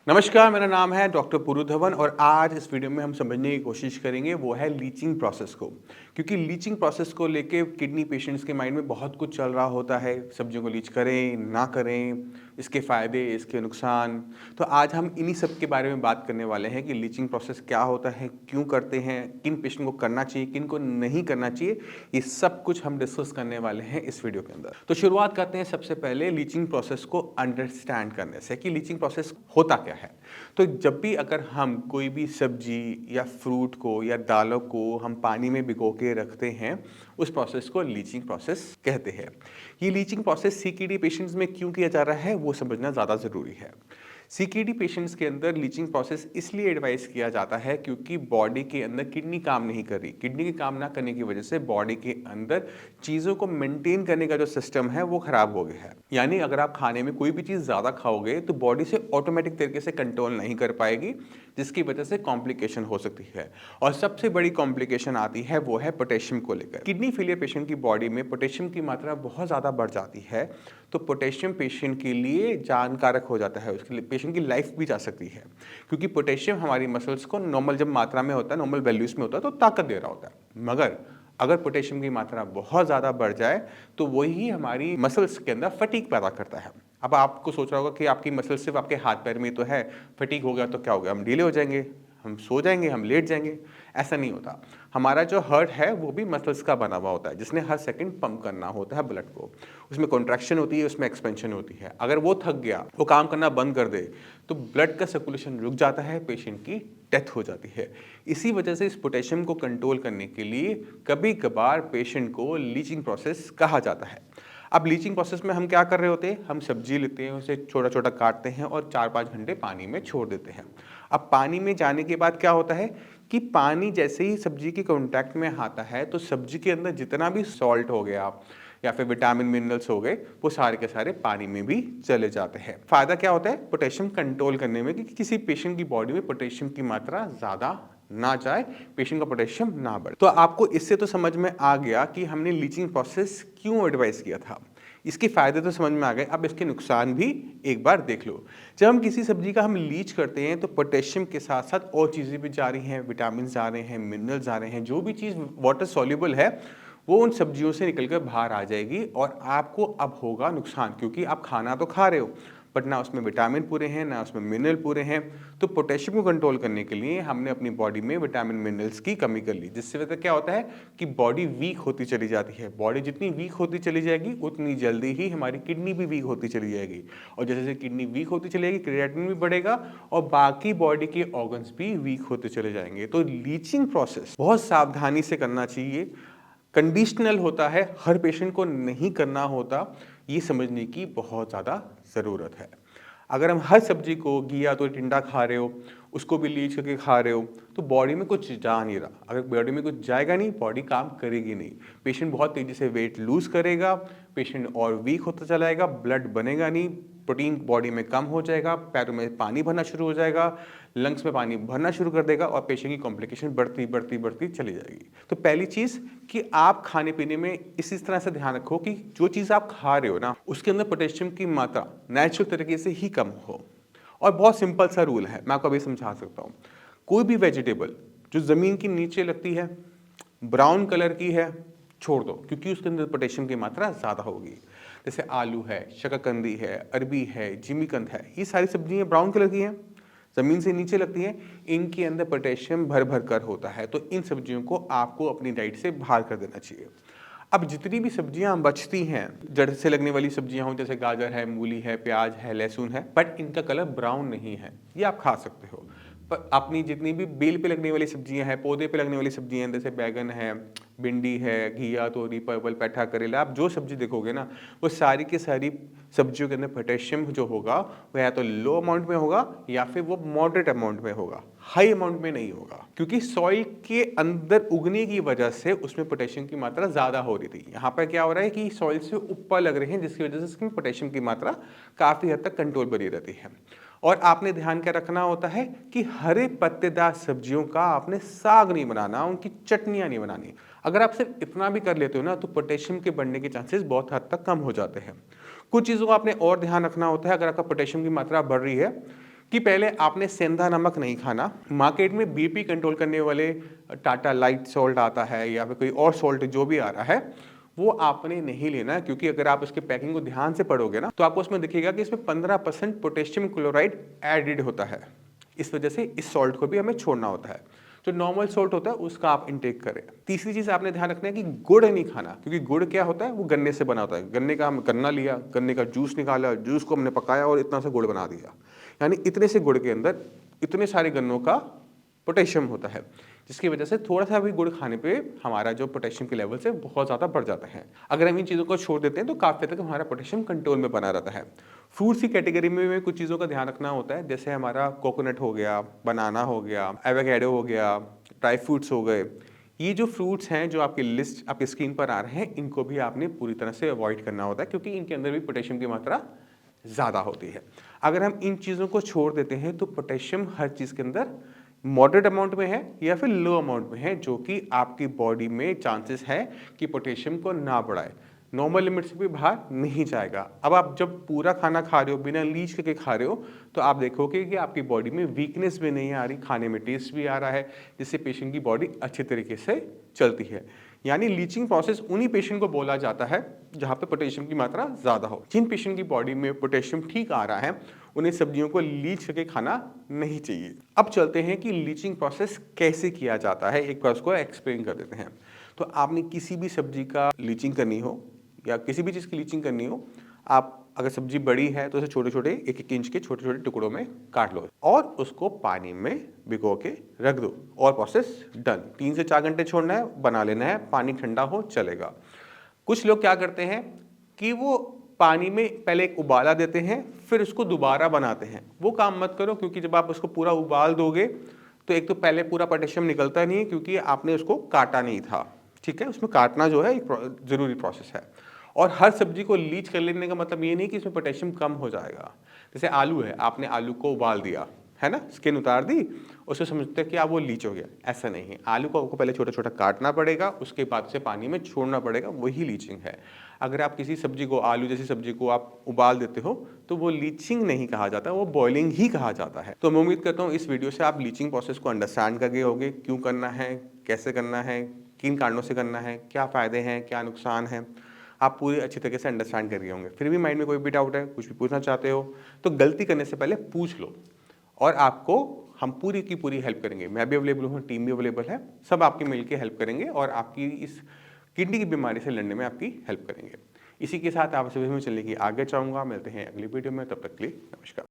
नमस्कार, मेरा नाम है डॉक्टर पुरु धवन और आज इस वीडियो में हम समझने की कोशिश करेंगे वो है लीचिंग प्रोसेस को। क्योंकि लीचिंग प्रोसेस को लेके किडनी पेशेंट्स के माइंड में बहुत कुछ चल रहा होता है, सब्जियों को लीच करें, ना करें, इसके फ़ायदे, इसके नुकसान। तो आज हम इन्हीं सब के बारे में बात करने वाले हैं कि लीचिंग प्रोसेस क्या होता है, क्यों करते हैं, किन पेशेंट को करना चाहिए, किन को नहीं करना चाहिए, ये सब कुछ हम डिस्कस करने वाले हैं इस वीडियो के अंदर। तो शुरुआत करते हैं सबसे पहले लीचिंग प्रोसेस को अंडरस्टैंड करने से कि लीचिंग प्रोसेस होता क्या है। तो जब भी अगर हम कोई भी सब्जी या फ्रूट को या दालों को हम पानी में भिगो के रखते हैं, उस प्रोसेस को लीचिंग प्रोसेस कहते हैं। ये लीचिंग प्रोसेस सीकेडी पेशेंट्स में क्यों किया जा रहा है वो समझना ज़्यादा ज़रूरी है। सीकेडी पेशेंट्स के अंदर लीचिंग प्रोसेस इसलिए एडवाइस किया जाता है क्योंकि बॉडी के अंदर किडनी काम नहीं कर रही। किडनी के काम ना करने की वजह से बॉडी के अंदर चीज़ों को मेंटेन करने का जो सिस्टम है वो खराब हो गया है। यानी अगर आप खाने में कोई भी चीज़ ज़्यादा खाओगे तो बॉडी से ऑटोमेटिक तरीके से कंट्रोल नहीं कर पाएगी, जिसकी वजह से कॉम्प्लिकेशन हो सकती है। और सबसे बड़ी कॉम्प्लिकेशन आती है वो है पोटेशियम को लेकर। किडनी फेलियर पेशेंट की बॉडी में पोटेशियम की मात्रा बहुत ज़्यादा बढ़ जाती है, तो पोटेशियम पेशेंट के लिए जानकारक हो जाता है, उसके लिए पेशेंट की लाइफ भी जा सकती है। क्योंकि पोटेशियम हमारी मसल्स को नॉर्मल जब मात्रा में होता है, नॉर्मल वैल्यूज़ में होता है तो ताकत दे रहा होता है। मगर अगर पोटेशियम की मात्रा बहुत ज़्यादा बढ़ जाए तो वही हमारी मसल्स के अंदर फटीग पैदा करता है। अब आपको सोच रहा होगा कि आपकी मसल्स सिर्फ आपके हाथ पैर में तो है, फटीग हो गया तो क्या हो गया, हम ढीले हो जाएंगे, हम सो जाएंगे, हम लेट जाएंगे। ऐसा नहीं होता। हमारा जो हार्ट है वो भी मसल्स का बना हुआ होता है, जिसने हर सेकंड पंप करना होता है ब्लड को। उसमें कॉन्ट्रैक्शन होती है, उसमें एक्सपेंशन होती है। अगर वो थक गया, वो काम करना बंद कर दे तो ब्लड का सर्कुलेशन रुक जाता है, पेशेंट की डेथ हो जाती है। इसी वजह से इस पोटेशियम को कंट्रोल करने के लिए कभी कभार पेशेंट को लीचिंग प्रोसेस कहा जाता है। अब लीचिंग प्रोसेस में हम क्या कर रहे होते हैं, हम सब्जी लेते हैं, उसे छोटा छोटा काटते हैं और 4-5 घंटे पानी में छोड़ देते हैं। अब पानी में जाने के बाद क्या होता है कि पानी जैसे ही सब्जी के कांटेक्ट में आता है तो सब्जी के अंदर जितना भी सॉल्ट हो गया या फिर विटामिन मिनरल्स हो गए, वो सारे के सारे पानी में भी चले जाते हैं। फायदा क्या होता है पोटेशियम कंट्रोल करने में कि किसी पेशेंट की बॉडी में पोटेशियम की मात्रा ज़्यादा ना जाए, पेशेंट का पोटेशियम ना बढ़े। तो आपको इससे तो समझ में आ गया कि हमने लीचिंग प्रोसेस क्यों एडवाइस किया था। इसके फायदे तो समझ में आ गए, अब इसके नुकसान भी एक बार देख लो। जब हम किसी सब्जी का हम लीच करते हैं तो पोटेशियम के साथ साथ और चीज़ें भी जा रही हैं, विटामिन जा रहे हैं, मिनरल्स आ रहे हैं, जो भी चीज़ वाटर सॉल्युबल है वो उन सब्जियों से निकलकर बाहर आ जाएगी और आपको अब होगा नुकसान, क्योंकि आप खाना तो खा रहे हो बट ना उसमें विटामिन पूरे हैं, ना उसमें मिनरल पूरे हैं। तो पोटेशियम को कंट्रोल करने के लिए हमने अपनी बॉडी में विटामिन मिनरल्स की कमी कर ली, जिससे वजह क्या होता है कि बॉडी वीक होती चली जाती है। बॉडी जितनी वीक होती चली जाएगी उतनी जल्दी ही हमारी किडनी भी वीक होती चली जाएगी, और जैसे जैसे किडनी वीक होती चली जाएगी क्रिएटिनिन भी बढ़ेगा और बाकी बॉडी के ऑर्गन्स भी वीक होते चले जाएंगे। तो लीचिंग प्रोसेस बहुत सावधानी से करना चाहिए, कंडीशनल होता है, हर पेशेंट को नहीं करना होता, ये समझने की बहुत ज़्यादा ज़रूरत है। अगर हम हर सब्जी को घिया तो टिंडा खा रहे हो, उसको भी लीच करके खा रहे हो, तो बॉडी में कुछ जा नहीं रहा। अगर बॉडी में कुछ जाएगा नहीं, बॉडी काम करेगी नहीं, पेशेंट बहुत तेज़ी से वेट लूज़ करेगा, पेशेंट और वीक होता चला जाएगा, ब्लड बनेगा नहीं, प्रोटीन बॉडी में कम हो जाएगा, पैरों में पानी भरना शुरू हो जाएगा, लंग्स में पानी भरना शुरू कर देगा और पेशेंट की कॉम्प्लिकेशन बढ़ती बढ़ती बढ़ती चली जाएगी। तो पहली चीज़ कि आप खाने पीने में इसी तरह से ध्यान रखो कि जो चीज़ आप खा रहे हो ना उसके अंदर पोटेशियम की मात्रा नेचुरल तरीके से ही कम हो। और बहुत सिंपल सा रूल है, मैं आपको अभी समझा सकता हूँ। कोई भी वेजिटेबल जो ज़मीन के नीचे लगती है, ब्राउन कलर की है, छोड़ दो, क्योंकि उसके अंदर पोटेशियम की मात्रा ज़्यादा होगी। जैसे आलू है, शकरकंदी है, अरबी है, जिमीकंद है, ये सारी सब्जियां ब्राउन कलर की हैं, ज़मीन से नीचे लगती हैं, इनके अंदर पोटेशियम भर भर कर होता है। तो इन सब्जियों को आपको अपनी डाइट से बाहर कर देना चाहिए। अब जितनी भी सब्जियां बचती हैं, जड़ से लगने वाली सब्जियां हों, जैसे गाजर है, मूली है, प्याज है, लहसुन है, बट इनका कलर ब्राउन नहीं है, ये आप खा सकते हो। पर अपनी जितनी भी बेल पे लगने वाली सब्जियां हैं, पौधे पे लगने वाली सब्जियां हैं, जैसे बैगन है, भिंडी है, घिया, तोरी, परवल, पैठा, करेला, आप जो सब्जी देखोगे ना वो सारी की सारी सब्जियों के अंदर पोटेशियम जो होगा वह या तो लो अमाउंट में होगा या फिर वो मॉडरेट अमाउंट में होगा, हाई अमाउंट में नहीं होगा। क्योंकि सॉइल के अंदर उगने की वजह से उसमें पोटेशियम की मात्रा ज़्यादा हो रही थी। यहाँ पर क्या हो रहा है कि सॉइल से ऊपर लग रहे हैं, जिसकी वजह से इसमें पोटेशियम की मात्रा काफ़ी हद तक कंट्रोल बनी रहती है। और आपने ध्यान क्या रखना होता है कि हरे पत्तेदार सब्जियों का आपने साग नहीं बनाना, उनकी चटनियाँ नहीं बनानी। अगर आप सिर्फ इतना भी कर लेते हो ना तो पोटेशियम के बढ़ने के चांसेस बहुत हद तक कम हो जाते हैं। कुछ चीज़ों का आपने और ध्यान रखना होता है। अगर आपका पोटेशियम की मात्रा बढ़ रही है, कि पहले आपने सेंधा नमक नहीं खाना। मार्केट में बीपी कंट्रोल करने वाले टाटा लाइट सॉल्ट आता है या फिर कोई और सॉल्ट जो भी आ रहा है, वो आपने नहीं लेना, क्योंकि अगर आप उसके पैकिंग को ध्यान से पढ़ोगे ना तो आपको उसमें दिखेगा कि इसमें 15% पोटेशियम क्लोराइड एडेड होता है। इस वजह से इस सॉल्ट को भी हमें छोड़ना होता है। जो नॉर्मल सॉल्ट होता है उसका आप इंटेक करें। तीसरी चीज आपने ध्यान रखना है कि गुड़ नहीं खाना, क्योंकि गुड़ क्या होता है, वो गन्ने से बना होता है। गन्ने का हम गन्ना लिया, गन्ने का जूस निकाला, जूस को हमने पकाया और इतना सा गुड़ बना दिया, यानी इतने से गुड़ के अंदर इतने सारे गन्नों का पोटेशियम होता है, जिसकी वजह से थोड़ा सा भी गुड़ खाने पे हमारा जो पोटेशियम के लेवल से बहुत ज़्यादा बढ़ जाता है। अगर हम इन चीज़ों को छोड़ देते हैं तो काफ़ी हद तक हमारा पोटेशियम कंट्रोल में बना रहता है। फ्रूट्स की कैटेगरी में कुछ चीज़ों का ध्यान रखना होता है, जैसे हमारा कोकोनट हो गया, बनाना हो गया, एवोकेडो हो गया, ड्राई फ्रूट्स हो गए। ये जो फ्रूट्स हैं जो आपकी लिस्ट आपकी स्क्रीन पर आ रहे हैं, इनको भी आपने पूरी तरह से अवॉइड करना होता है, क्योंकि इनके अंदर भी पोटेशियम की मात्रा ज़्यादा होती है। अगर हम इन चीज़ों को छोड़ देते हैं तो पोटेशियम हर चीज़ के अंदर मॉडरेट अमाउंट में है या फिर लो अमाउंट में है, जो कि आपकी बॉडी में चांसेस है कि पोटेशियम को ना बढ़ाए, नॉर्मल लिमिट से भी बाहर नहीं जाएगा। अब आप जब पूरा खाना खा रहे हो, बिना लीच करके खा रहे हो, तो आप देखोगे कि आपकी बॉडी में वीकनेस भी नहीं आ रही, खाने में टेस्ट भी आ रहा है, जिससे पेशेंट की बॉडी अच्छे तरीके से चलती है। यानी लीचिंग प्रोसेस उन्हीं पेशेंट को बोला जाता है जहाँ पे पोटेशियम की मात्रा ज़्यादा हो। जिन पेशेंट की बॉडी में पोटेशियम ठीक आ रहा है, उन्हें सब्जियों को लीच करके खाना नहीं चाहिए। अब चलते हैं कि लीचिंग प्रोसेस कैसे किया जाता है, एक बार उसको एक्सप्लेन कर देते हैं। तो आपने किसी भी सब्जी का लीचिंग करनी हो या किसी भी चीज़ की लीचिंग करनी हो, आप अगर सब्जी बड़ी है तो उसे छोटे छोटे 1-1 इंच के छोटे छोटे टुकड़ों में काट लो और उसको पानी में भिगो के रख दो और प्रोसेस डन। 3 से 4 घंटे छोड़ना है, बना लेना है, पानी ठंडा हो चलेगा। कुछ लोग क्या करते हैं कि वो पानी में पहले एक उबाला देते हैं, फिर उसको दोबारा बनाते हैं। वो काम मत करो, क्योंकि जब आप उसको पूरा उबाल दोगे तो एक तो पहले पूरा पोटेशियम निकलता नहीं है, क्योंकि आपने उसको काटा नहीं था। ठीक है, उसमें काटना जो है एक ज़रूरी प्रोसेस है। और हर सब्जी को लीच कर लेने का मतलब ये नहीं कि इसमें पोटेशियम कम हो जाएगा। जैसे आलू है, आपने आलू को उबाल दिया है ना, स्किन उतार दी, उससे समझते हैं कि आप वो लीच हो गया। ऐसा नहीं है, आलू को आपको पहले छोटा छोटा काटना पड़ेगा, उसके बाद से पानी में छोड़ना पड़ेगा, वही लीचिंग है। अगर आप किसी सब्जी को, आलू जैसी सब्जी को आप उबाल देते हो तो वो लीचिंग नहीं कहा जाता, वो बॉइलिंग ही कहा जाता है। तो मैं उम्मीद करता हूँ इस वीडियो से आप लीचिंग प्रोसेस को अंडरस्टैंड कर गए होंगे, क्यों करना है, कैसे करना है, किन कारणों से करना है, क्या फ़ायदे हैं, क्या नुकसान है, आप पूरी अच्छी तरीके से अंडरस्टैंड कर गए होंगे। फिर भी माइंड में कोई भी डाउट है, कुछ भी पूछना चाहते हो, तो गलती करने से पहले पूछ लो और आपको हम पूरी की पूरी हेल्प करेंगे। मैं भी अवेलेबल हूँ, टीम भी अवेलेबल है, सब आपकी मिलकर हेल्प करेंगे और आपकी इस किडनी की बीमारी से लड़ने में आपकी हेल्प करेंगे। इसी के साथ आपसे भी मैं चलने की आगे चाहूँगा। मिलते हैं अगली वीडियो में, तब तक के लिए नमस्कार।